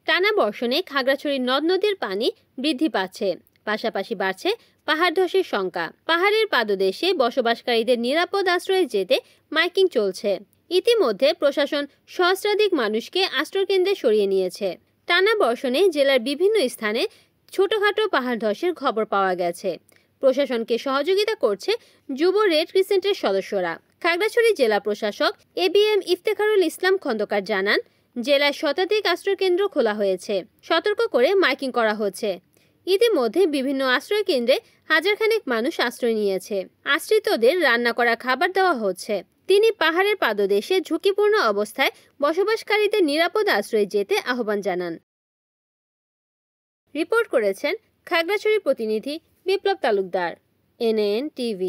টানা বর্ষণে খাগড়াছড়ির নদ নদীর পানি বৃদ্ধি পাচ্ছে, পাশাপাশি বাড়ছে পাহাড় ধসের শঙ্কা। পাহাড়ের পাদদেশে বসবাসকারীদের নিরাপদ আশ্রয়ে যেতে মাইকিং চলছে। ইতিমধ্যে প্রশাসন সহস্রাধিক মানুষকে আশ্রয়কেন্দ্রে সরিয়ে নিয়েছে। টানা বর্ষণে জেলার বিভিন্ন স্থানে ছোটখাটো পাহাড় ধসের খবর পাওয়া গেছে। প্রশাসনকে সহযোগিতা করছে যুব রেড ক্রিসেন্টের সদস্যরা। খাগড়াছড়ি জেলা প্রশাসক ABM ইফতেখারুল ইসলাম খন্দকার জানান, জেলায় শতাধিক আশ্রয়কেন্দ্র খোলা হয়েছে, সতর্ক করে মাইকিং করা হচ্ছে। ইতিমধ্যে বিভিন্ন আশ্রয় কেন্দ্রে হাজারখানেক মানুষ আশ্রয় নিয়েছে। আশ্রিতদের রান্না করা খাবার দেওয়া হচ্ছে। তিনি পাহাড়ের পাদদেশে ঝুঁকিপূর্ণ অবস্থায় বসবাসকারীদের নিরাপদ আশ্রয়ে যেতে আহ্বান জানান। রিপোর্ট করেছেন খাগড়াছড়ি প্রতিনিধি বিপ্লব তালুকদার, NAN TV।